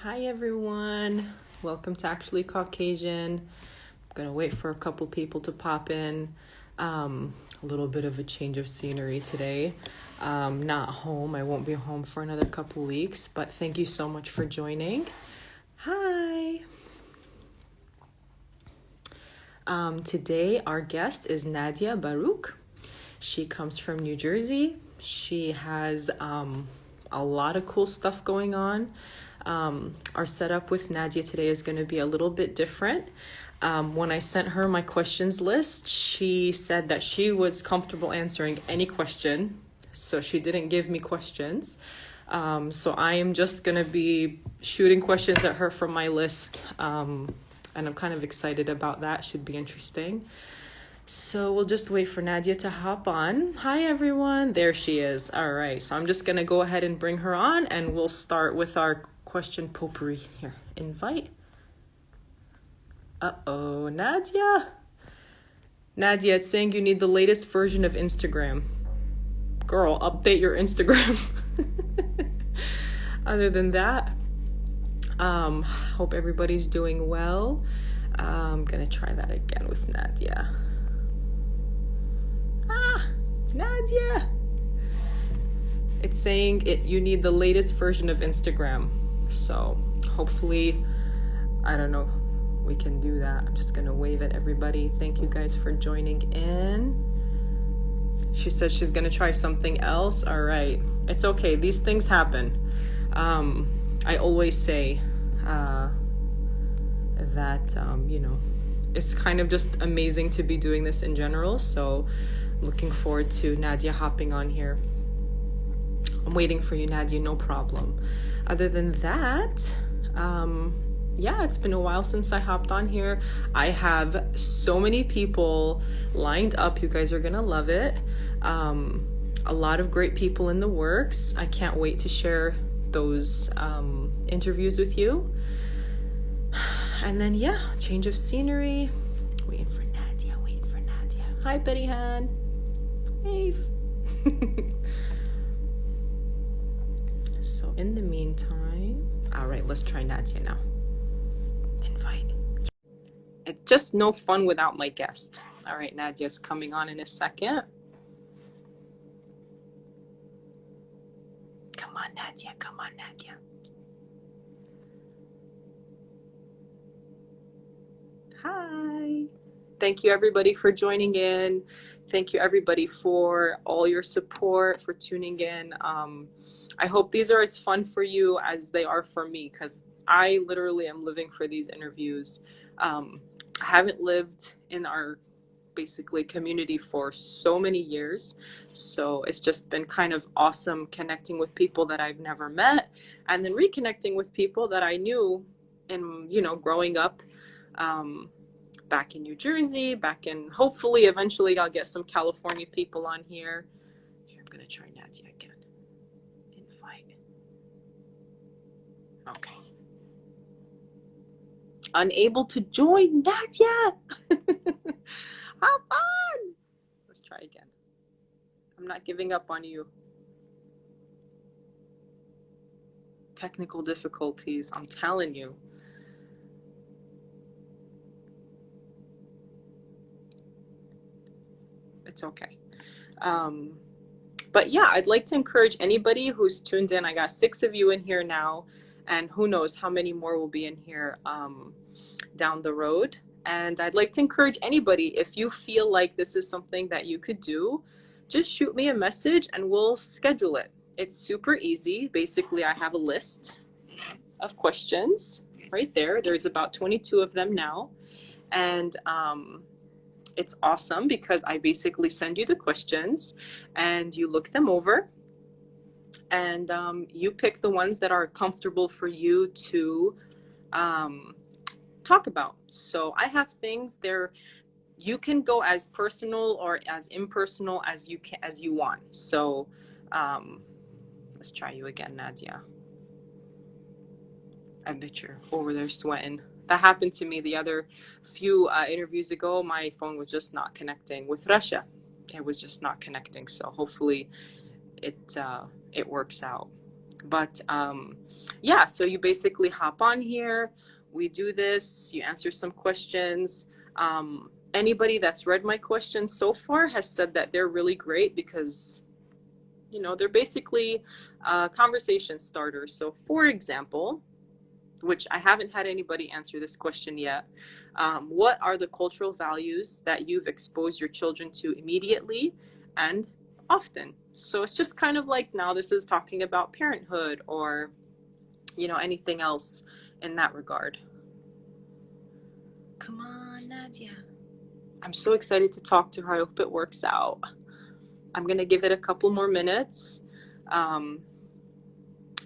Hi everyone, welcome to Actually Caucasian. I'm gonna wait for a couple people to pop in. A little bit of a change of scenery today. Not home, I won't be home for another couple weeks, but thank you so much for joining. Hi! Today our guest is Nadia Baruch. She comes from New Jersey. She has a lot of cool stuff going on. Our setup with Nadia today is going to be a little bit different. When I sent her my questions list, she said that she was comfortable answering any question, so she didn't give me questions. So I am just going to be shooting questions at her from my list, and I'm kind of excited about that. Should be interesting. So we'll just wait for Nadia to hop on. Hi, everyone. There she is. All right. So I'm just going to go ahead and bring her on, and we'll start with our question potpourri here. Invite. Uh-oh, Nadia. Nadia, it's saying you need the latest version of Instagram. Girl, update your Instagram. Other than that, hope everybody's doing well. I'm going to try that again with Nadia. Nadia! It's saying you need the latest version of Instagram. So hopefully, I don't know, we can do that. I'm just gonna wave at everybody. Thank you guys for joining in. She said she's gonna try something else. All right, it's okay. These things happen. I always say that, it's kind of just amazing to be doing this in general. So looking forward to Nadia hopping on here. I'm waiting for you, Nadia, no problem. Other than that, it's been a while since I hopped on here. I have so many people lined up. You guys are gonna love it. A lot of great people in the works. I can't wait to share those interviews with you. And then, change of scenery. Waiting for Nadia. Hi, Betty Han. Hey. So in the meantime, all right, let's try Nadia now. Invite. It's just no fun without my guest. All right, Nadia's coming on in a second. Come on, Nadia. Hi. Thank you, everybody, for joining in. Thank you, everybody, for all your support, for tuning in. I hope these are as fun for you as they are for me, because I literally am living for these interviews. I haven't lived in our basically community for so many years, so it's just been kind of awesome connecting with people that I've never met, and then reconnecting with people that I knew in, growing up back in New Jersey, hopefully eventually I'll get some California people on here. I'm gonna try Nadia again. Invite. Okay. Unable to join, Nadia. Have fun. Let's try again. I'm not giving up on you. Technical difficulties, I'm telling you. It's okay. But I'd like to encourage anybody who's tuned in. I got 6 of you in here now, and who knows how many more will be in here down the road. And I'd like to encourage anybody, if you feel like this is something that you could do, just shoot me a message and we'll schedule it. It's super easy. Basically, I have a list of questions right there. There's about 22 of them now. And it's awesome because I basically send you the questions and you look them over, and you pick the ones that are comfortable for you to talk about. So I have things there. You can go as personal or as impersonal as you want. So let's try you again, Nadia. I bet you're over there sweating. That happened to me the other few interviews ago. My phone was just not connecting with Russia. It was just not connecting. So hopefully it works out. But Yeah, so you basically hop on here, we do this, you answer some questions. Anybody that's read my questions so far has said that they're really great because, they're basically conversation starters. So, for example, which I haven't had anybody answer this question yet, what are the cultural values that you've exposed your children to immediately and often? So it's just kind of like now this is talking about parenthood or anything else in that regard. Come on, Nadia. I'm so excited to talk to her. I hope it works out. I'm going to give it a couple more minutes. And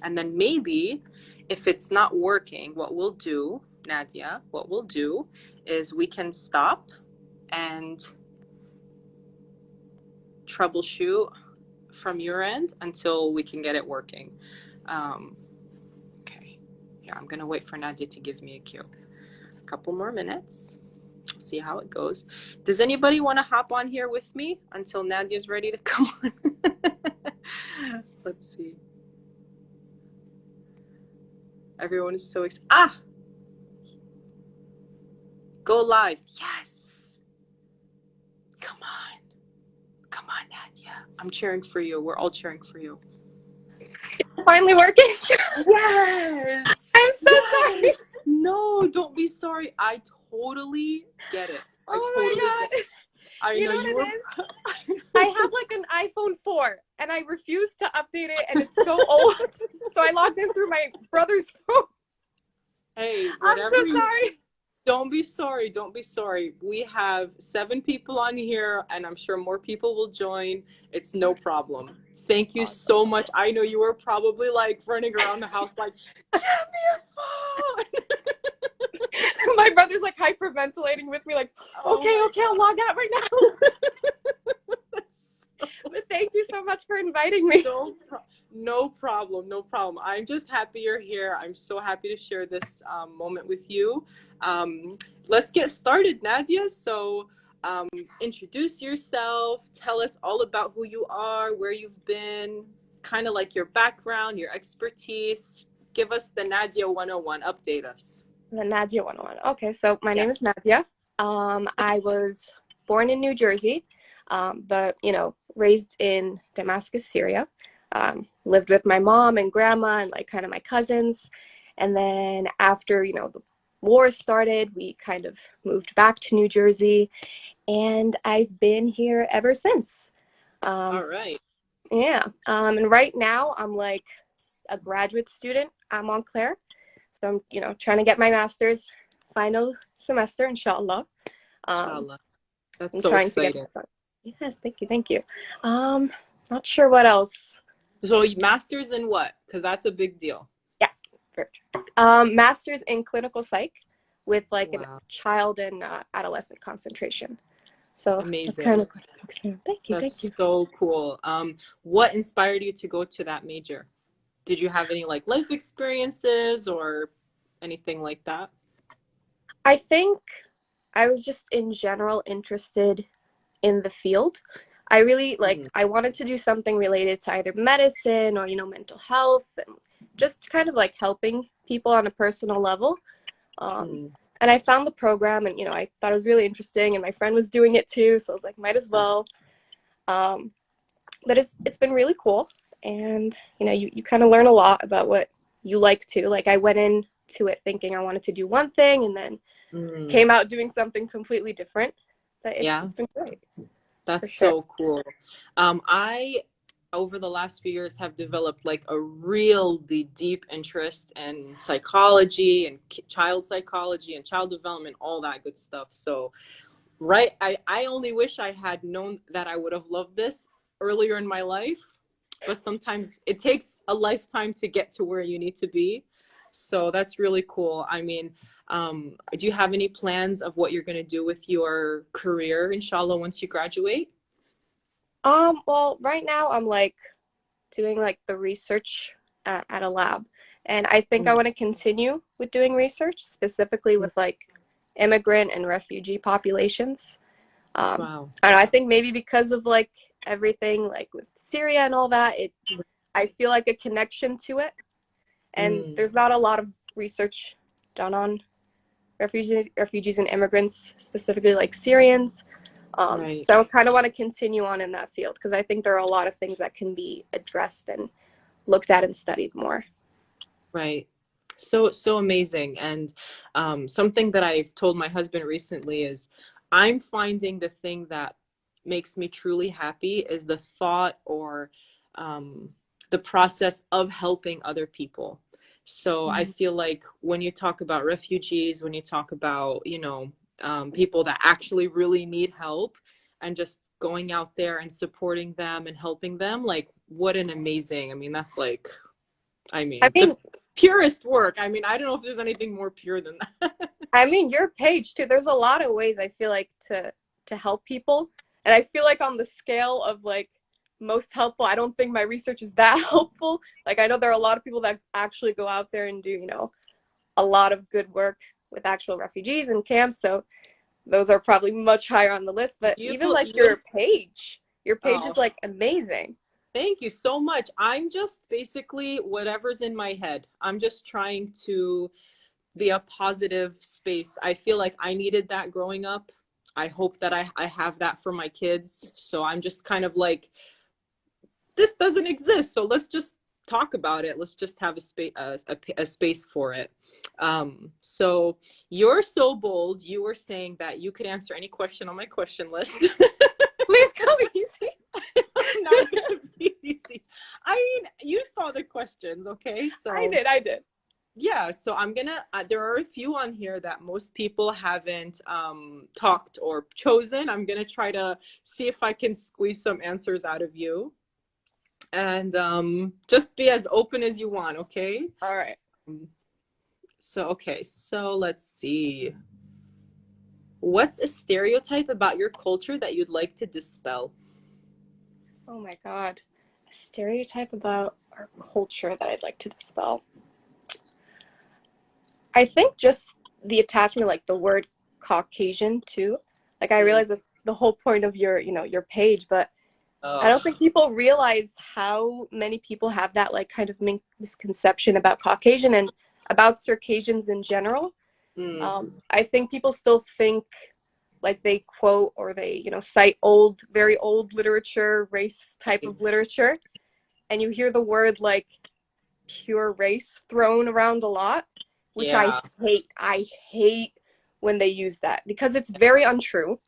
then maybe if it's not working, what we'll do, Nadia, what we'll do is we can stop and troubleshoot from your end until we can get it working. Okay, here, I'm going to wait for Nadia to give me a cue. A couple more minutes. See how it goes. Does anybody want to hop on here with me until Nadia's ready to come on? Let's see. Everyone is so excited. Go live. Yes. Come on. Come on, Nadia. I'm cheering for you. We're all cheering for you. Finally working. Yes. I'm so sorry. No, don't be sorry. I totally get it. Oh my God. I know you were. I have like an iPhone 4 and I refuse to update it and it's so old. So I logged in through my brother's phone. Hey, whatever. I'm so sorry. Don't be sorry. Don't be sorry. We have 7 people on here and I'm sure more people will join. It's no problem. Thank you so much. I know you were probably like running around the house like, give me your phone. My brother's like hyperventilating with me like, okay, I'll log out right now. But thank you so much for inviting me. No problem. I'm just happy you're here. I'm so happy to share this moment with you. Let's get started, Nadia. So introduce yourself. Tell us all about who you are, where you've been, kind of like your background, your expertise. Give us the Nadia 101. Update us. The Nadia 101. Okay, so my name is Nadia. I was born in New Jersey, but, raised in Damascus, Syria. Lived with my mom and grandma and like kind of my cousins. And then after, the war started, we kind of moved back to New Jersey and I've been here ever since. All right. Yeah. And right now I'm like a graduate student at Montclair. So I'm, trying to get my master's final semester, inshallah. Inshallah. That's I'm so trying exciting. To get yes, thank you. Not sure what else. So master's in what? Because that's a big deal. Yeah. Master's in clinical psych with like a child and adolescent concentration. So amazing. That's kind of thank you. That's so cool. What inspired you to go to that major? Did you have any like life experiences or anything like that? I think I was just in general interested in the field. I really I wanted to do something related to either medicine or, mental health and just kind of like helping people on a personal level. And I found the program and, I thought it was really interesting and my friend was doing it too. So I was like, might as well. But it's been really cool. And, you kind of learn a lot about what you like to. Like I went into it thinking I wanted to do one thing and then came out doing something completely different. But it's been great. That's so cool. I, over the last few years, have developed like a really deep interest in psychology and child psychology and child development, all that good stuff. So, I only wish I had known that I would have loved this earlier in my life. But sometimes it takes a lifetime to get to where you need to be. So that's really cool. I mean, do you have any plans of what you're going to do with your career, inshallah, once you graduate? Well, right now I'm like doing like the research at a lab. And I think I want to continue with doing research, specifically with like immigrant and refugee populations. Wow. I think maybe because of like everything like with Syria and all that, I feel like a connection to it. and there's not a lot of research done on refugees and immigrants, specifically like Syrians. Right. So I kind of want to continue on in that field because I think there are a lot of things that can be addressed and looked at and studied more. Right. So amazing. And something that I've told my husband recently is I'm finding the thing that makes me truly happy is the thought or the process of helping other people. So I feel like when you talk about refugees, when you talk about, people that actually really need help and just going out there and supporting them and helping them, like what an amazing, I mean, that's like, I the mean, purest work. I mean, I don't know if there's anything more pure than that. your page too. There's a lot of ways I feel like to help people, and I feel like on the scale of like most helpful, I don't think my research is that helpful. Like I know there are a lot of people that actually go out there and do, a lot of good work with actual refugees and camps. So those are probably much higher on the list. But even like your page is Oh, like amazing. thank you so much. I'm just basically whatever's in my head. I'm just trying to be a positive space. I feel like I needed that growing up. I hope that I have that for my kids. So I'm just kind of like, this doesn't exist. So let's just talk about it. Let's just have a space for it. So you're so bold. You were saying that you could answer any question on my question list. Please come easy. Not gonna be easy. I mean, you saw the questions, okay? So I did. yeah, so I'm gonna there are a few on here that most people haven't talked or chosen. I'm gonna try to see if I can squeeze some answers out of you, and just be as open as you want, okay? All right. So okay, so let's see. What's a stereotype about your culture that you'd like to dispel? Oh my God. A stereotype about our culture that I'd like to dispel. I think just the attachment, like the word Caucasian too. Like I realize that's the whole point of your page, but I don't think people realize how many people have that like kind of misconception about Caucasian and about Circassians in general. I think people still think like they quote or they, cite very old literature, race type of literature, and you hear the word like pure race thrown around a lot, which Yeah. I hate. I hate when they use that because it's very untrue.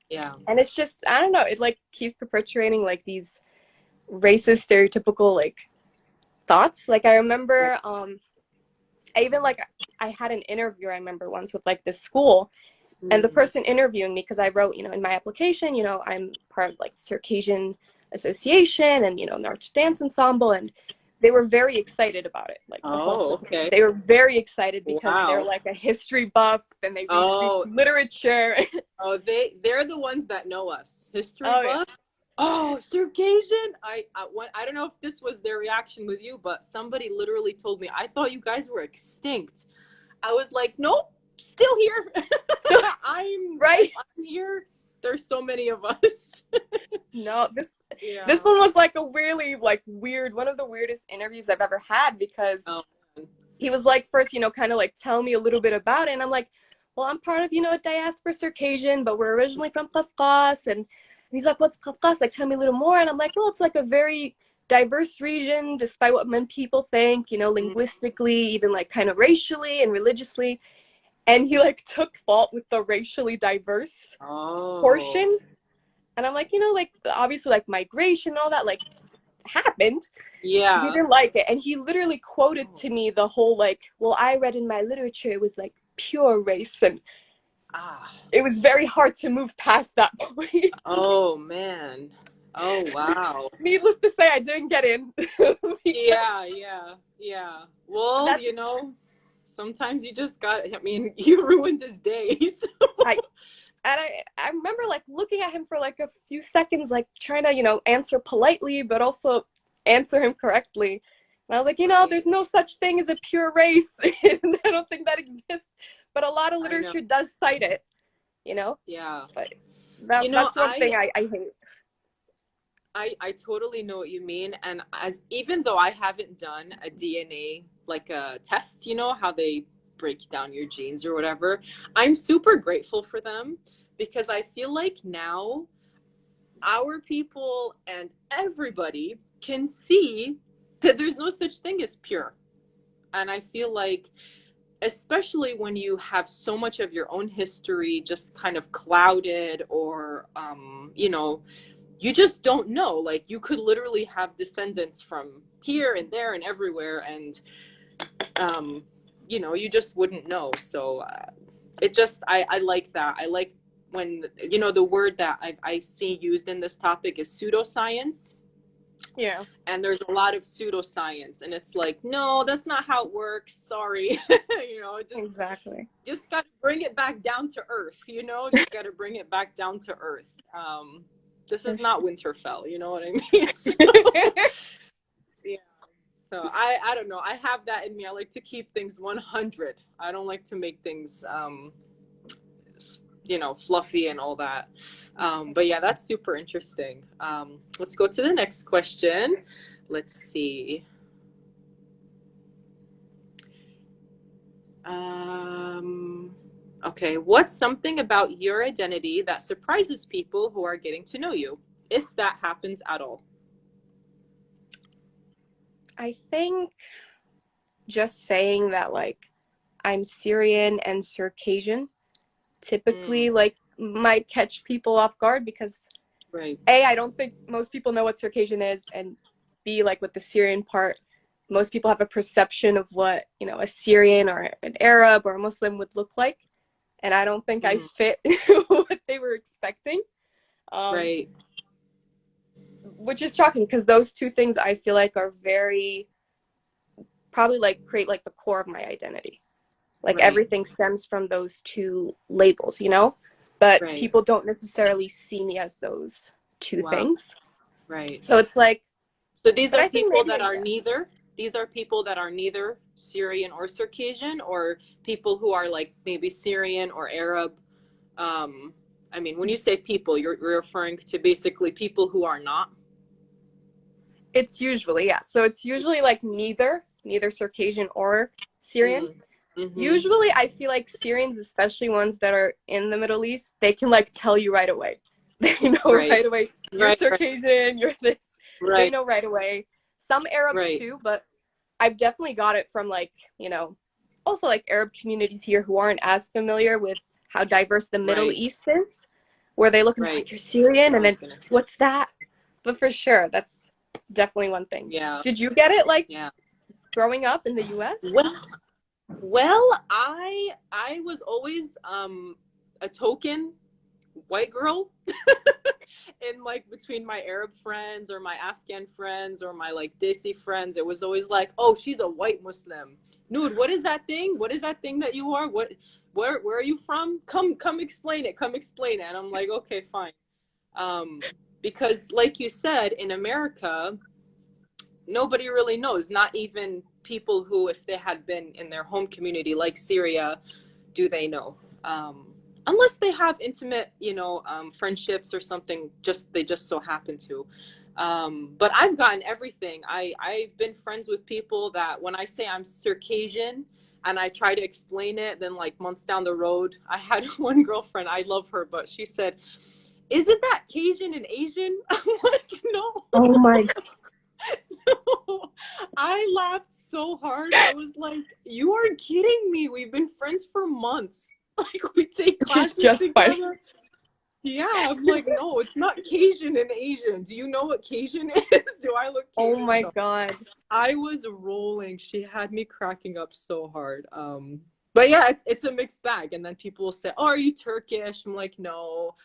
Yeah. And it's just, I don't know, it like keeps perpetuating like these racist, stereotypical like thoughts. Like I remember, I had an interview, I remember once with like this school, and the person interviewing me, because I wrote, in my application, I'm part of like Circassian Association and, an arts dance ensemble, and they were very excited about it. Like the whole Okay. they were very excited because they're Wow. like a history buff and they read literature. Oh, they're the ones that know us. History Oh yeah. buffs. Oh, Circassian. I don't know if this was their reaction with you, but somebody literally told me, I thought you guys were extinct. I was like, nope, still here. I'm right. I'm here. There's so many of us. No, this one was like a really like weird, one of the weirdest interviews I've ever had because he was like, first, kind of like tell me a little bit about it, and I'm like, well, I'm part of a diaspora Circassian, but we're originally from Caucas, and he's like, what's Caucas? Like, tell me a little more, and I'm like, well, it's like a very diverse region, despite what many people think, linguistically, even like kind of racially and religiously. And he like took fault with the racially diverse portion. And I'm like, like obviously like migration and all that like happened. Yeah. He didn't like it. And he literally quoted to me the whole like, well, I read in my literature it was like pure race, and it was very hard to move past that point. Oh man. Oh wow. Needless to say, I didn't get in. Yeah. Well, sometimes you just you ruined his day. So. I remember like looking at him for like a few seconds, like trying to, answer politely, but also answer him correctly. And I was like, there's no such thing as a pure race. And I don't think that exists. But a lot of literature does cite it, Yeah. But that's one thing I hate. I totally know what you mean. And as even though I haven't done a DNA like a test, you know, how they break down your genes or whatever, I'm super grateful for them because I feel like now our people and everybody can see that there's no such thing as pure. And I feel like, especially when you have so much of your own history just kind of clouded or, you know, you just don't know. Like, you could literally have descendants from here and there and everywhere. And, you know, you just wouldn't know. So it just, I like that. I like when, you know, the word that I see used in this topic is pseudoscience. Yeah, And there's a lot of pseudoscience, and it's like, no, that's not how it works. Sorry. You know, exactly. just got to bring it back down to earth, you know, just got to bring it back down to earth. This is not Winterfell, you know what I mean? So, yeah. So I don't know. I have that in me. I like to keep things 100. I don't like to make things, you know, fluffy and all that. But yeah, that's super interesting. Let's go to the next question. Let's see. Okay, what's something about your identity that surprises people who are getting to know you, if that happens at all? I think just saying that like I'm Syrian and Circassian typically Mm, like might catch people off guard because right. A, I don't think most people know what Circassian is, and B, like with the Syrian part, most people have a perception of what, you know, a Syrian or an Arab or a Muslim would look like. And I don't think I Mm, fit what they were expecting. Um, right. which is shocking because those two things I feel like are very probably like create like the core of my identity. Like Right. everything stems from those two labels, you know? But Right. people don't necessarily see me as those two Wow. things. Right. So it's like, So these but are I think people maybe, that are yeah, neither. These are people that are neither Syrian or Circassian, or people who are like maybe Syrian or Arab. Um, I mean, when you say people, you're referring to basically people who are not. it's usually, yeah. So it's usually like neither Circassian or Syrian. Mm. Mm-hmm. Usually I feel like Syrians, especially ones that are in the Middle East, they can like tell you right away. They know Right. right away, you're Right. Right. Circassian, you're this. They Right. know right away. Some Arabs Right. too, but I've definitely got it from like, you know, also like Arab communities here who aren't as familiar with how diverse the Middle Right. East is, where they look and they're Right. like, you're Syrian, I and was then gonna. what's that? But for sure, that's definitely one thing. Yeah. Did you get it like Yeah. growing up in the US? Well, I was always a token white girl in like between my Arab friends or my Afghan friends or my like Desi friends. It was always like, oh, she's a white Muslim. Nude, what is that thing? What is that thing that you are? Where are you from? Come explain it. Come explain it. And I'm like, okay, fine. Because like you said, in America, nobody really knows, not even people who, if they had been in their home community like Syria, do they know. Unless they have intimate, you know, friendships or something, just they just so happen to. But I've gotten everything. I've been friends with people that when I say I'm Circassian and I try to explain it, then like months down the road, I had one girlfriend, I love her, but she said, isn't that Cajun and Asian? I'm like, no. Oh my God. I laughed so hard. I was like, you are kidding me. We've been friends for months. Like, we take Which is classes just funny. together. Yeah, I'm like, no, it's not Cajun and Asian. Do you know what Cajun is? Do I look Oh Cajun? my So God. I was rolling. She had me cracking up so hard. But yeah, it's a mixed bag. And then people will say, oh, are you Turkish? I'm like, no.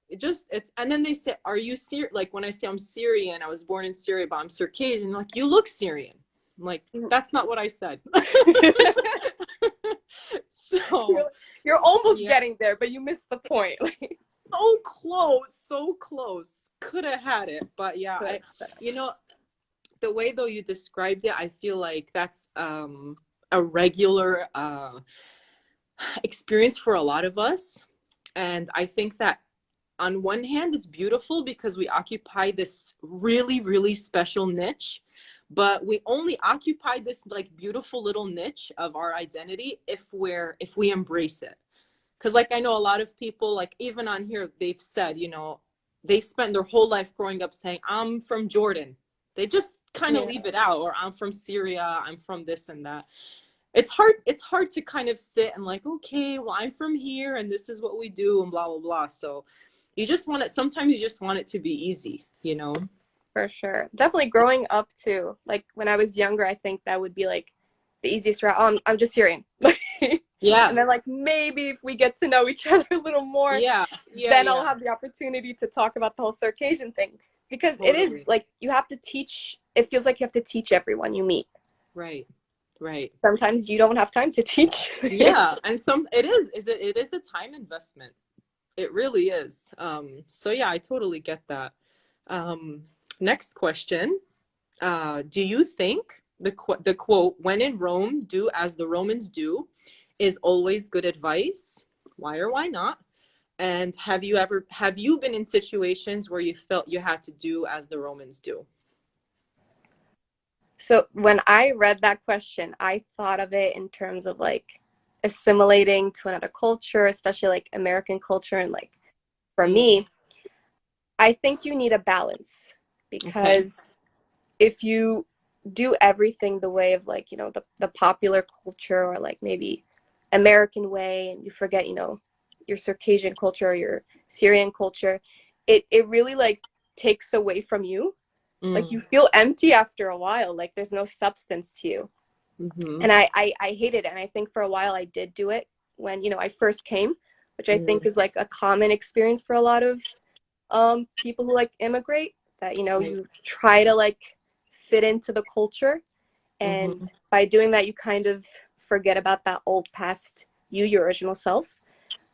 It's and then they say, are you Syrian? Like when I say I'm Syrian, I was born in Syria, but I'm Circassian. Like, you look Syrian. I'm like, that's not what I said. So you're almost yeah, getting there, but you missed the point. so close, so close. Could have had it, but yeah, you know, the way though you described it, I feel like that's a regular experience for a lot of us, and I think that on one hand, it's beautiful because we occupy this really, really special niche, but we only occupy this like beautiful little niche of our identity if we embrace it. Because like I know a lot of people, like even on here, they've said, you know, they spent their whole life growing up saying, I'm from Jordan. They just kind of Yeah, leave it out, or I'm from Syria, I'm from this and that. It's hard to kind of sit and like, okay, well, I'm from here and this is what we do and blah blah blah. So you just want it, sometimes you just want it to be easy, you know? for sure. Definitely growing up too. Like when I was younger, I think that would be like the easiest route. I'm just Syrian. Yeah. And then like maybe if we get to know each other a little more, Yeah. Yeah. then I'll Yeah. have the opportunity to talk about the whole Circassian thing. Because it is Totally. like you have to teach, it feels like you have to teach everyone you meet. Right. Right. Sometimes you don't have time to teach. Yeah. And some it is a time investment. It really is. So yeah, I totally get that. Um, Next question. Do you think the quote, when in Rome, do as the Romans do, is always good advice? Why or why not? And have you been in situations where you felt you had to do as the Romans do? So when I read that question, I thought of it in terms of like assimilating to another culture, especially like American culture. And like for Mm, me, I think you need a balance okay. because if you do everything the way of like, the popular culture or like maybe American way and you forget, your Circassian culture or your Syrian culture, it really like takes away from you. Like Mm, you feel empty after a while, like there's no substance to you. mm-hmm. And I hated it. And I think for a while I did do it when, I first came, which I think Mm, is like a common experience for a lot of people who like immigrate, that, right. you try to like fit into the culture. And Mm-hmm. by doing that, you kind of forget about that old past you, your original self.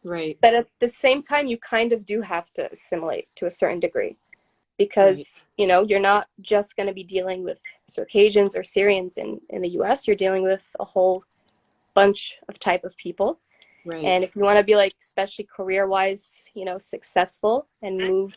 Right. But at the same time, you kind of do have to assimilate to a certain degree Right. because, you're not just going to be dealing with Circassians or Syrians in the US. You're dealing with a whole bunch of type of people. Right. And if you want to be like, especially career wise, successful and move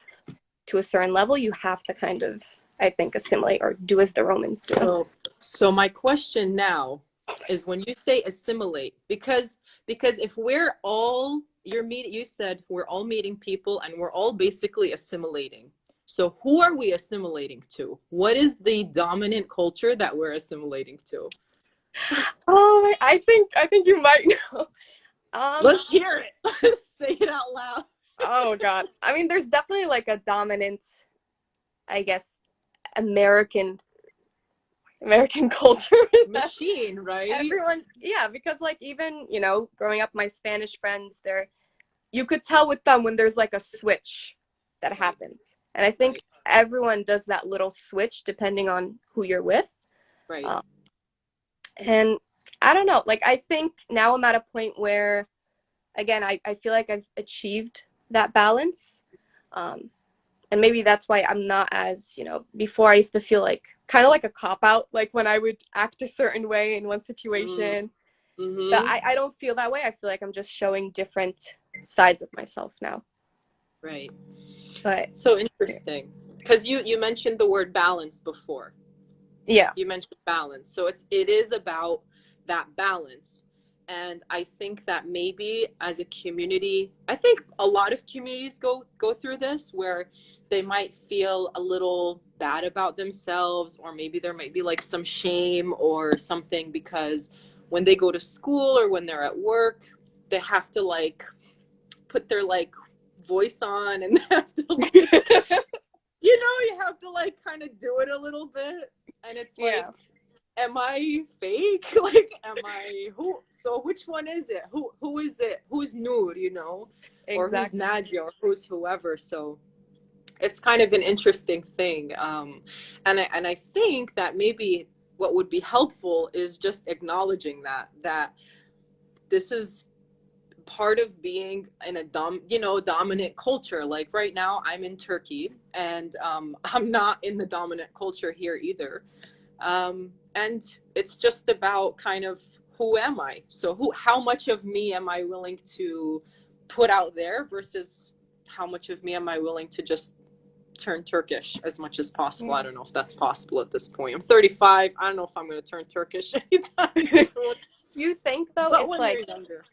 to a certain level, you have to kind of, I think, assimilate or do as the Romans do. So my question now is when you say assimilate, because if we're all you said we're all meeting people and we're all basically assimilating. So who are we assimilating to? What is the dominant culture that we're assimilating to? Oh, I think you might know. Let's hear it. Let's say it out loud. Oh God. I mean, there's definitely like a dominant, I guess, American American culture that Machine, right? everyone, yeah, because like even, growing up, my Spanish friends, you could tell with them when there's like a switch that Right, happens. And I think right, everyone does that little switch depending on who you're with. right. Um, and I don't know, like I think now I'm at a point where, again, I feel like I've achieved that balance. Um, and maybe that's why I'm not as, before I used to feel like kind of like a cop out, like when I would act a certain way in one Mm, situation. But mm-hmm. I don't feel that way. I feel like I'm just showing different sides of myself now. Right. But So interesting. Because you mentioned the word balance before. yeah, You mentioned balance. So it is about that balance. And I think that maybe as a community, I think a lot of communities go through this where they might feel a little bad about themselves, or maybe there might be like some shame or something because when they go to school or when they're at work, they have to like put their like voice on and they have to like you have to like kind of do it a little bit. And it's like, yeah, am I fake? Like, am I who? So which one is it? Who is it? Who's Noor, or who's exactly. Nadia, or who's whoever? So it's kind of an interesting thing. And I think that maybe what would be helpful is just acknowledging that this is part of being in a dominant culture. Like right now I'm in Turkey, and I'm not in the dominant culture here either. And it's just about kind of who am I? So how much of me am I willing to put out there versus how much of me am I willing to just turn Turkish as much as possible? I don't know if that's possible at this point. I'm 35. I don't know if I'm going to turn Turkish anytime soon. Do you think though But it's when like you're younger,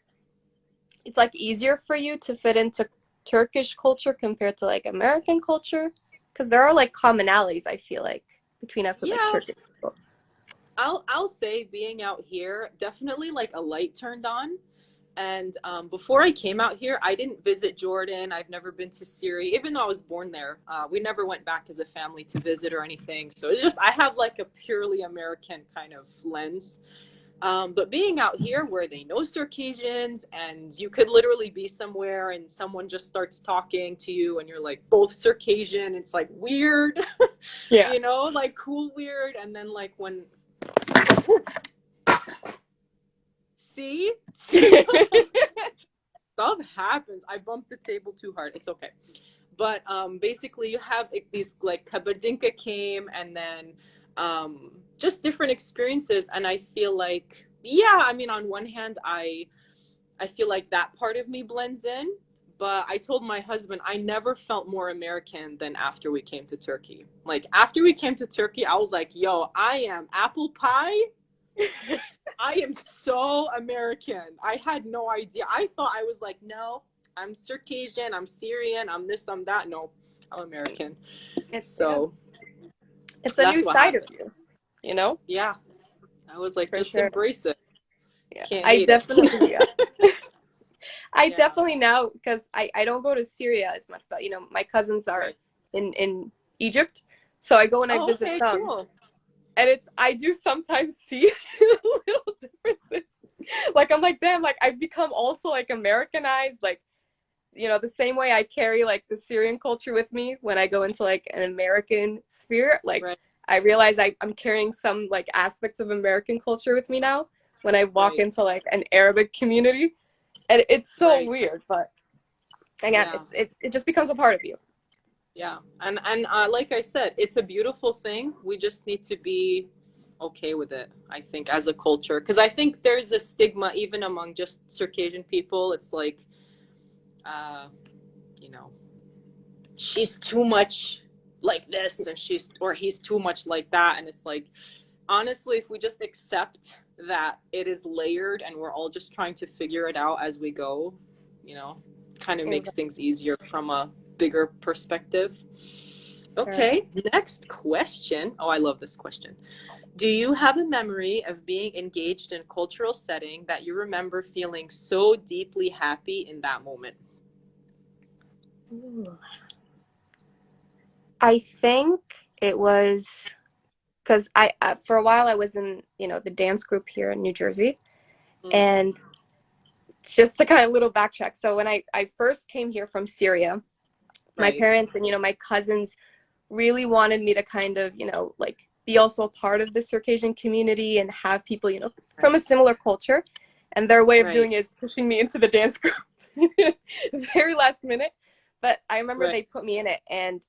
it's like easier for you to fit into Turkish culture compared to like American culture? Because there are like commonalities, I feel like, between us and like yeah, Turkish people. I'll say being out here definitely like a light turned on. And before I came out here, I didn't visit Jordan. I've never been to Syria, even though I was born there. We never went back as a family to visit or anything. So it's just I have like a purely American kind of lens. But being out here where they know Circassians and you could literally be somewhere and someone just starts talking to you and you're like both Circassian, it's like weird, Yeah. you know, like cool weird. And then like when see stuff happens. I bumped the table too hard. It's okay. But basically you have like, these like Kabardinka came and then just different experiences. And I feel like, yeah, I mean, on one hand, I feel like that part of me blends in. But I told my husband I never felt more American than after we came to Turkey. Like after we came to Turkey, I was like, yo, I am apple pie. I am so American. I had no idea. I thought I was like, no, I'm Circassian, I'm Syrian, I'm this, I'm that. No, I'm American. So it's a new side of you, you know? Yeah. I was like, For just sure. embrace it. Yeah. Can't I hate definitely, it. I Yeah. definitely now, because I don't go to Syria as much, but you know, my cousins are Right. in Egypt, so I go and I Oh, visit okay, them. cool. And I do sometimes see little differences. Like I'm like, damn, like I've become also like Americanized, like, you know, the same way I carry like the Syrian culture with me when I go into like an American spirit, like Right. I realize I'm carrying some like aspects of American culture with me now when I walk Right. into like an Arabic community. And it's so Right. weird, but again, Yeah. it just becomes a part of you. Yeah. And like I said, it's a beautiful thing. We just need to be okay with it, I think, as a culture. Because I think there's a stigma even among just Circassian people. It's like, uh, you know, she's too much like this and he's too much like that. And it's like, honestly, if we just accept that it is layered and we're all just trying to figure it out as we go, you know, kind of makes things easier from a bigger perspective. Okay, next question. Oh, I love this question. Do you have a memory of being engaged in a cultural setting that you remember feeling so deeply happy in that moment? Ooh. I think it was because for a while I was in, you know, the dance group here in New Jersey. Mm, And just to kind of little backtrack. So when I first came here from Syria, my right, parents and, you know, my cousins really wanted me to kind of, you know, like be also a part of the Circassian community and have people, you know, from a similar culture. And their way of right, doing it is pushing me into the dance group very last minute. But I remember right, they put me in it. And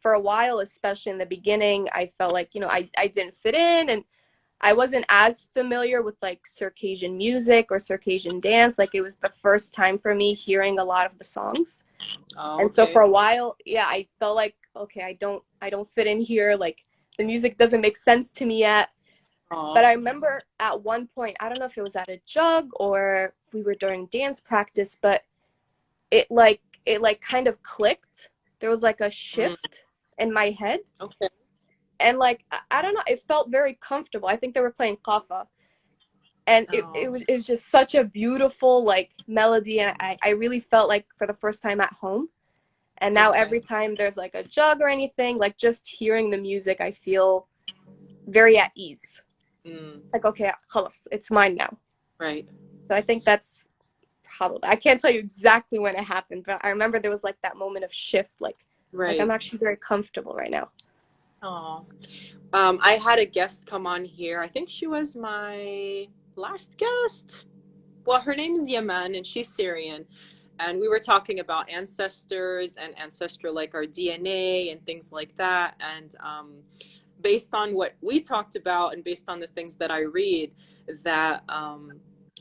for a while, especially in the beginning, I felt like, you know, I didn't fit in and I wasn't as familiar with like Circassian music or Circassian dance. Like it was the first time for me hearing a lot of the songs. oh, And so okay. for a while, yeah, I felt like, okay, I don't fit in here. Like the music doesn't make sense to me yet. But Aw, I remember at one point, I don't know if it was at a jug or we were during dance practice, but it like kind of clicked. There was like a mm, shift in my head. okay. And like I don't know, it felt very comfortable. I think they were playing kafa. And Oh, it was just such a beautiful like melody, and I really felt like for the first time at home. And now okay. every time there's like a jug or anything, like just hearing the music, I feel very at ease. Mm, Like, okay, خلاص, it's mine now. right, So I think that's probably, I can't tell you exactly when it happened, but I remember there was like that moment of shift, like I'm right. actually very comfortable right now. Oh, I had a guest come on here. I think she was my last guest. Well, her name is Yaman and she's Syrian. And we were talking about ancestors and ancestral, like our DNA and things like that. And based on what we talked about and based on the things that I read, that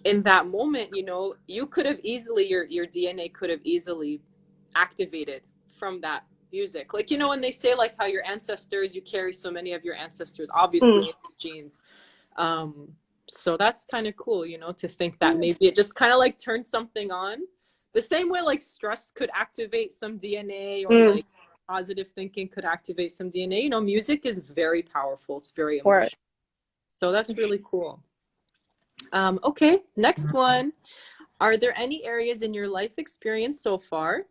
in that moment, you know, you could have easily, your DNA could have easily activated from that music. Like, you know, when they say like how your ancestors, you carry so many of your ancestors, obviously in your genes. Um, so that's kind of cool, you know, to think that maybe it just kind of like turned something on. The same way like stress could activate some DNA, or like positive thinking could activate some DNA. You know, music is very powerful. It's very emotional. So that's really cool. Okay, next one. Are there any areas in your life experience so far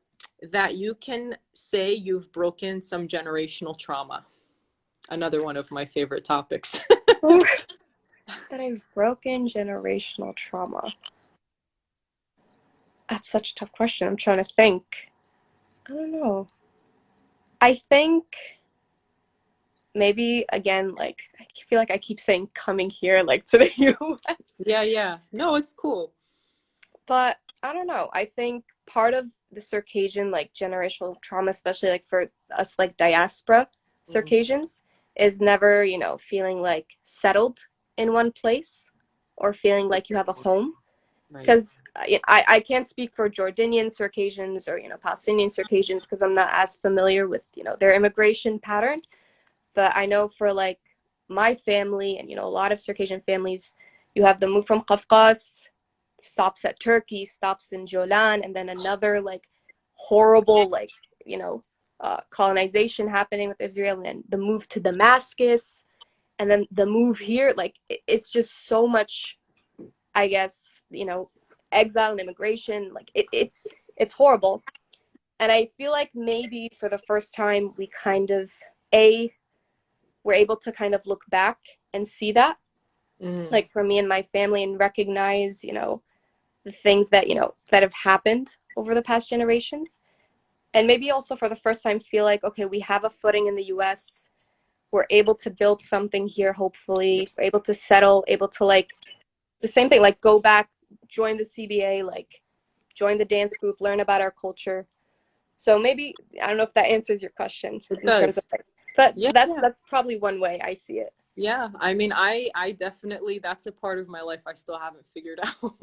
that you can say you've broken some generational trauma? Another one of my favorite topics. That I've broken generational trauma. That's such a tough question. I'm trying to think. I don't know. I think maybe, again, like, I feel like I keep saying coming here, like, to the US. Yeah. No, it's cool. But I don't know. I think part of the Circassian, like, generational trauma, especially, like, for us, like, diaspora Circassians, is never, you know, feeling, like, settled in one place or feeling like you have a home. Because I can't speak for Jordanian Circassians or, you know, Palestinian Circassians because I'm not as familiar with, you know, their immigration pattern. But I know for like my family and, you know, a lot of Circassian families, you have the move from Kafkas, stops at Turkey, stops in Jolan, and then another like horrible, like, you know, colonization happening with Israel, and the move to Damascus, and then the move here. Like, it's just so much, I guess, you know, exile and immigration. Like, it's horrible. And I feel like maybe for the first time we kind of we're able to kind of look back and see that, like for me and my family, and recognize, you know, the things that, you know, that have happened over the past generations. And maybe also for the first time feel like, okay, we have a footing in the US. We're able to build something here, hopefully. We're able to settle, able to, like, the same thing, like, go back, join the CBA, like, join the dance group, learn about our culture. So maybe, I don't know if that answers your question. It does. But that's probably one way I see it. Yeah, I mean, I definitely, that's a part of my life I still haven't figured out.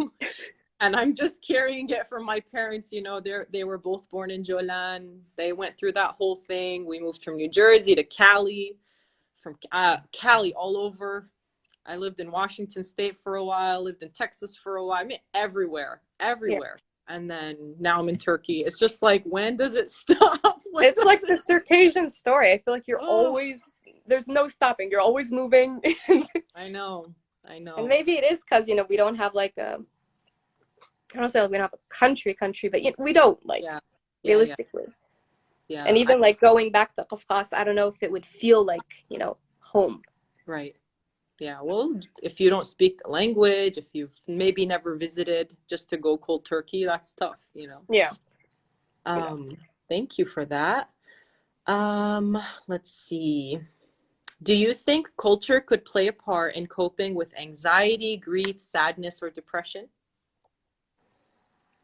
And I'm just carrying it from my parents. You know, they were both born in Jolan. They went through that whole thing. We moved from New Jersey to Cali, from Cali all over. I lived in Washington State for a while, lived in Texas for a while. I mean, everywhere. Yeah. And then now I'm in Turkey. It's just like, when does it stop? It's like the Circassian story. I feel like you're always, there's no stopping. You're always moving. I know. And maybe it is because, you know, we don't have like a, I don't say like we don't have a country, but, you know, we don't, like, realistically. Yeah. And even like going back to Kafkas, I don't know if it would feel like, you know, home. Right. Yeah, well, if you don't speak the language, if you've maybe never visited, just to go cold turkey, that's tough, you know? Yeah. Thank you for that. Let's see. Do you think culture could play a part in coping with anxiety, grief, sadness, or depression?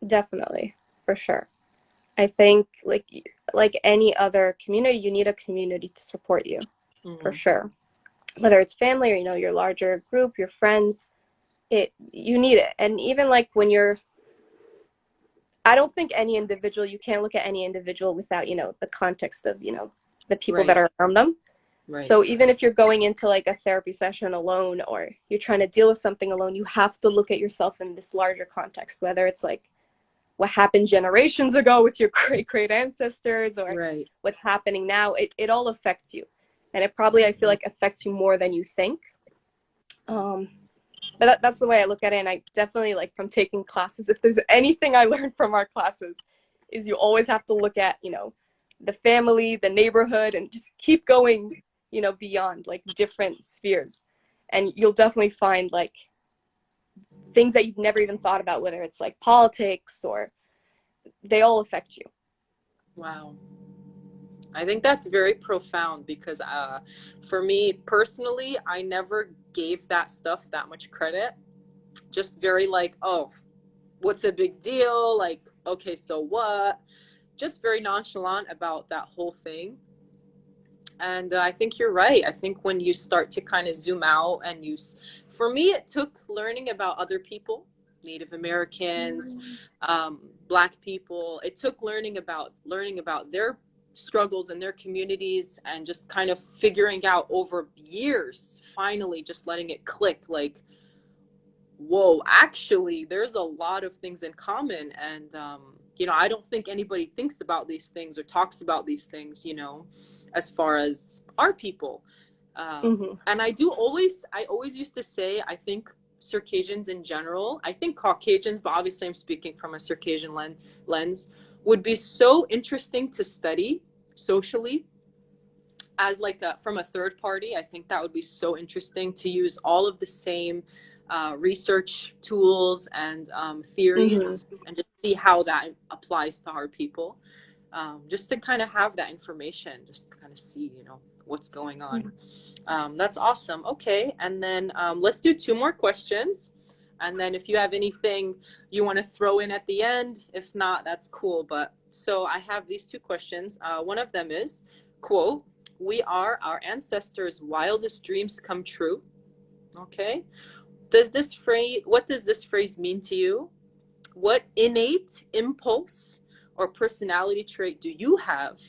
Definitely, for sure. I think like any other community, you need a community to support you, for sure. Whether it's family or, you know, your larger group, your friends, you need it. And even like when I don't think any individual, you can't look at any individual without, you know, the context of, you know, the people that are around them. So even if you're going into like a therapy session alone, or you're trying to deal with something alone, you have to look at yourself in this larger context, whether it's like what happened generations ago with your great ancestors, or what's happening now. It all affects you. And it probably, I feel like, affects you more than you think. But that's the way I look at it. And I definitely, like, from taking classes, if there's anything I learned from our classes, is you always have to look at, you know, the family, the neighborhood, and just keep going, you know, beyond, like, different spheres. And you'll definitely find, like, things that you've never even thought about, whether it's, like, politics, or they all affect you. Wow. I think that's very profound, because for me personally, I never gave that stuff that much credit. Just very like, oh, what's a big deal? Like, okay, so what? Just very nonchalant about that whole thing. And I think you're right. I think when you start to kind of zoom out, and for me, it took learning about other people, Native Americans, Black people. It took learning about their struggles in their communities and just kind of figuring out over years, finally just letting it click, like, whoa, actually there's a lot of things in common. And you know, I don't think anybody thinks about these things or talks about these things, you know, as far as our people. And I always used to say, I think Circassians in general, I think Caucasians, but obviously I'm speaking from a Circassian lens, would be so interesting to study socially as like from a third party. I think that would be so interesting to use all of the same research tools and theories and just see how that applies to our people. Just to kind of have that information, just to kind of see, you know, what's going on. That's awesome. Okay, and then let's do 2 more questions. And then if you have anything you want to throw in at the end, if not, that's cool. But so I have these 2 questions. One of them is, quote, "We are our ancestors' wildest dreams come true." Okay. What does this phrase mean to you? What innate impulse or personality trait do you have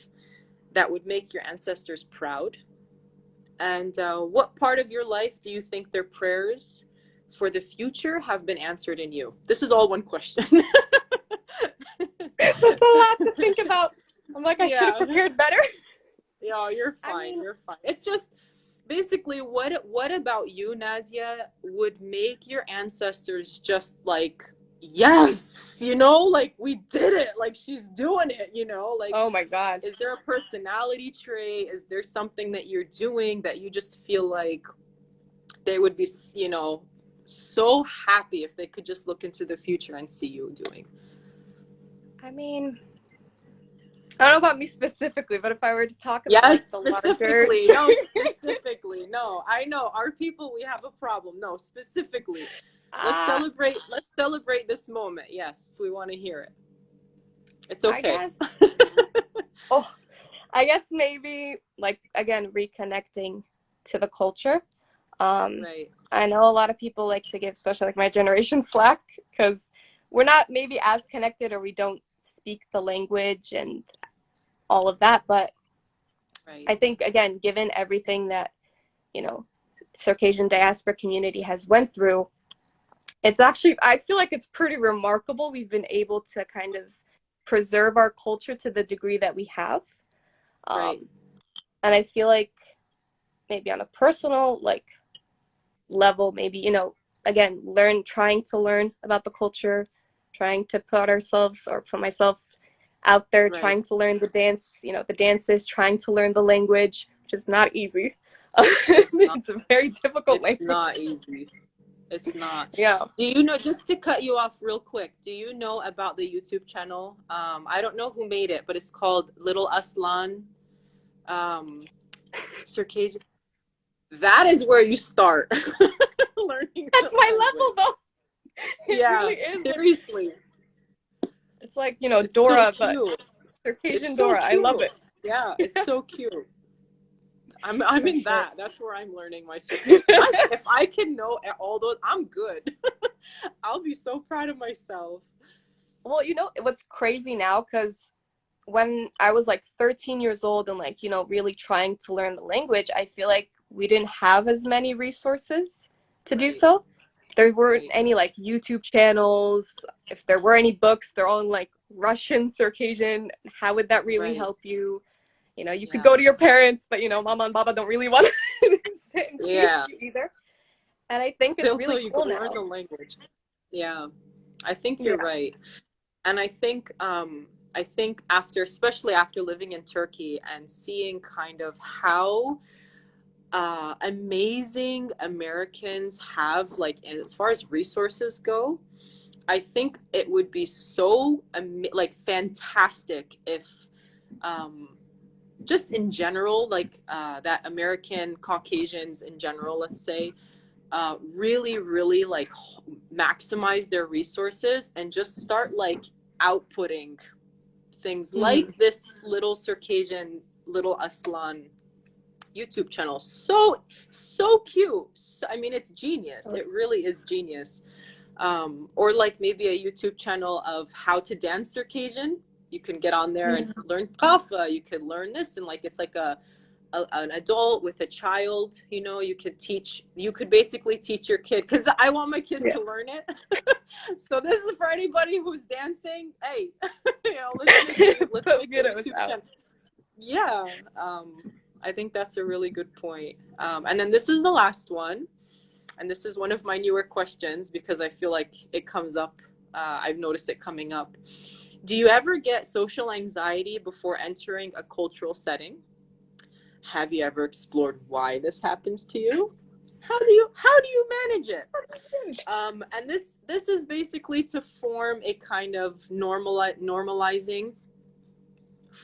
that would make your ancestors proud? And what part of your life do you think their prayers for the future have been answered in you? This is all one question. That's a lot to think about. I'm like, I should have prepared better. Yeah, you're fine. I mean, you're fine. It's just basically what about you, Nadia, would make your ancestors just like, yes, you know, like, we did it, like, she's doing it, you know, like, oh my God. Is there a personality trait? Is there something that you're doing that you just feel like they would be, you know, so happy if they could just look into the future and see you doing? I mean, I don't know about me specifically, but if I were to talk about like, the specifically, larger... no, specifically, no. I know our people, we have a problem. No, specifically. Let's celebrate this moment. Yes, we want to hear it. It's okay. I guess maybe like, again, reconnecting to the culture. Right. I know a lot of people like to give, especially like my generation, slack because we're not maybe as connected, or we don't speak the language and all of that. But I think, again, given everything that, you know, Circassian diaspora community has went through, it's actually, I feel like it's pretty remarkable we've been able to kind of preserve our culture to the degree that we have. And I feel like maybe on a personal like level, maybe, you know, again, trying to learn about the culture, trying to put ourselves, or put myself out there, trying to learn the dance, you know, the dances, trying to learn the language, which is not easy. It's a very difficult language. It's not easy. It's not. Yeah. Do you know, just to cut you off real quick, do you know about the YouTube channel? I don't know who made it, but it's called Little Aslan Circassian. That is where you start learning. That's my level, though. It really is. Seriously. It's like, you know, it's Dora, so but Circassian Dora. I love it. Yeah, it's so cute. I'm in that. That's where I'm learning my Circassian. If I can know all those, I'm good. I'll be so proud of myself. Well, you know, what's crazy now, because when I was like 13 years old and like, you know, really trying to learn the language, I feel like we didn't have as many resources to do so. There weren't any like YouTube channels. If there were any books, they're all in like Russian, Circassian. How would that really help you? You know, you could go to your parents, but you know, Mama and Baba don't really want to sit and teach you either. And I think it's really cool now. Learn the language. Yeah, I think you're right. And I think especially after living in Turkey and seeing kind of how amazing Americans have, like, as far as resources go, I think it would be so like fantastic if just in general, like that American Caucasians in general, let's say, really like maximize their resources and just start like outputting things like this little Circassian, Little Aslan YouTube channel. So cute. I mean, it's genius. It really is genius. or like maybe a YouTube channel of how to dance Circassian. You can get on there and learn kafa. You could learn this, and like it's like an adult with a child. You know, you could basically teach your kid, because I want my kids to learn it. So this is for anybody who's dancing. Hey, you know, let's make a YouTube channel. Yeah, I think that's a really good point. And then this is the last one, and this is one of my newer questions because I feel like it comes up. I've noticed it coming up. Do you ever get social anxiety before entering a cultural setting? Have you ever explored why this happens to you? How do you manage it? And this is basically to form a kind of normalizing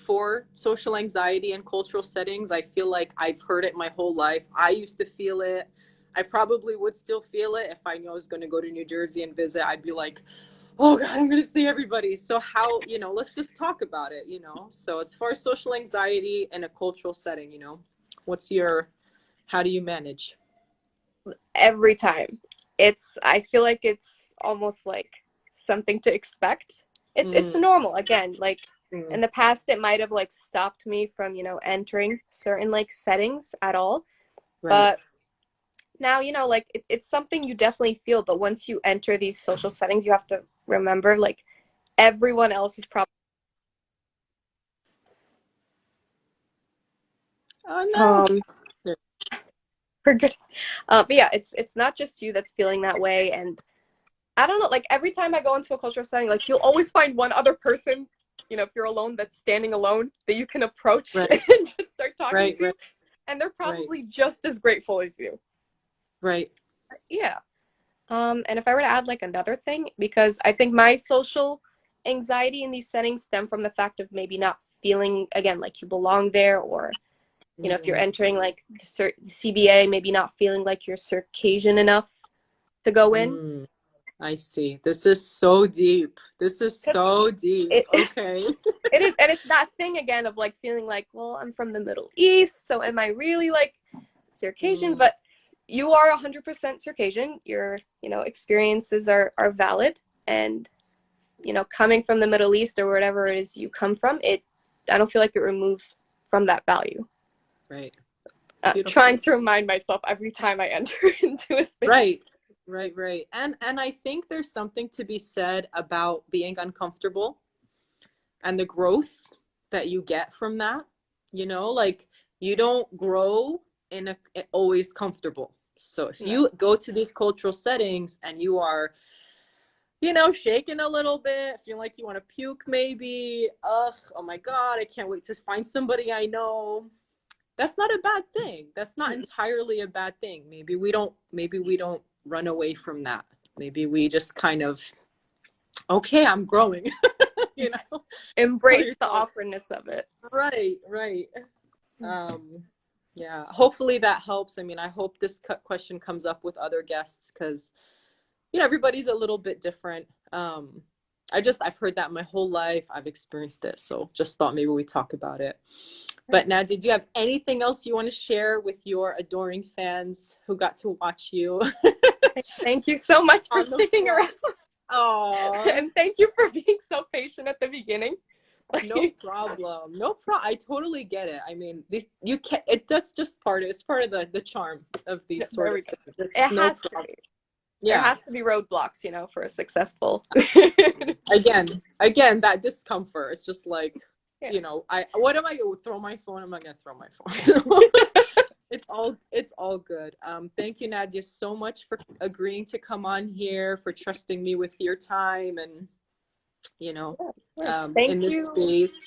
for social anxiety in cultural settings. I feel like I've heard it my whole life. I used to feel it. I probably would still feel it if I knew I was going to go to New Jersey and visit. I'd be like, oh God, I'm going to see everybody. So how, you know, let's just talk about it, you know? So as far as social anxiety in a cultural setting, you know, how do you manage? Every time. I feel like it's almost like something to expect. It's normal. Again, like in the past, it might have like stopped me from, you know, entering certain like settings at all. Right. But now, you know, like it's something you definitely feel. But once you enter these social settings, you have to remember like everyone else is probably. Oh no. We're good. But yeah, it's not just you that's feeling that way. And I don't know, like every time I go into a cultural setting, like you'll always find one other person, you know, if you're alone, that's standing alone, that you can approach and just start talking to. And they're probably just as grateful as you. Right. Yeah. And if I were to add like another thing, because I think my social anxiety in these settings stem from the fact of maybe not feeling, again, like you belong there, or you know, if you're entering like CBA, maybe not feeling like you're Circassian enough to go in. I see. This is so deep. Okay. It is. And it's that thing again of like feeling like, well, I'm from the Middle East, so am I really like Circassian? But you are 100% Circassian. Your, you know, experiences are valid. And, you know, coming from the Middle East or wherever it is you come from, I don't feel like it removes from that value. Right. Trying to remind myself every time I enter into a space. Right. And I think there's something to be said about being uncomfortable and the growth that you get from that. You know, like you don't grow in always comfortable. So if you go to these cultural settings and you are, you know, shaking a little bit, feel like you want to puke maybe, oh my God, I can't wait to find somebody I know. That's not a bad thing. That's not entirely a bad thing. Maybe we don't run away from that. Maybe we just kind of, okay, I'm growing, you know, embrace the awkwardness of it. Right. Yeah, hopefully that helps. I mean, I hope this question comes up with other guests because, you know, everybody's a little bit different. I've heard that my whole life. I've experienced it. So just thought maybe we talk about it. But Nadia, do you have anything else you want to share with your adoring fans who got to watch you? Thank you so much for sticking around. Oh, and thank you for being so patient at the beginning. No problem. I totally get it. I mean, that's just it's part of the charm of these sort of things. It has to be. Yeah. There has to be roadblocks, you know, for a successful. Again, that discomfort. It's just like, you know, what am I going to throw my phone? I'm not going to throw my phone. It's all good. Thank you, Nadia, so much for agreeing to come on here, for trusting me with your time and, you know, in this space.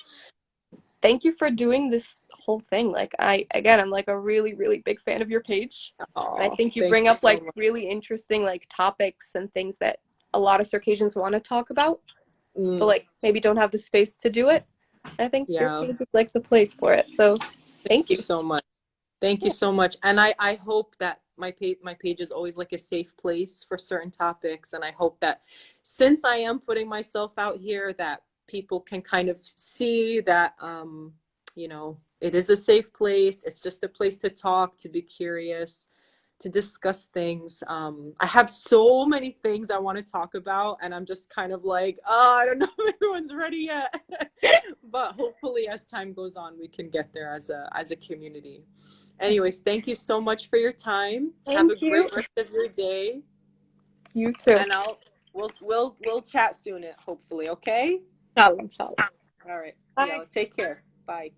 Thank you for doing this whole thing. Like I'm like a really, really big fan of your page. And I think you bring up like really interesting like topics and things that a lot of Circassians want to talk about, but like maybe don't have the space to do it. I think your page is like the place for it. So thank you so much. Thank you so much. And I hope that my page is always like a safe place for certain topics. And I hope that since I am putting myself out here, that people can kind of see that, you know, it is a safe place. It's just a place to talk, to be curious, to discuss things. I have so many things I want to talk about, and I'm just kind of like, oh, I don't know if everyone's ready yet. But hopefully, as time goes on, we can get there as a community. Anyways, thank you so much for your time. Have a Thank you. great rest of your day, You too. and we'll chat soon, hopefully. Okay. Shalom, shalom. All right. Bye. Yeah. Take care. Bye.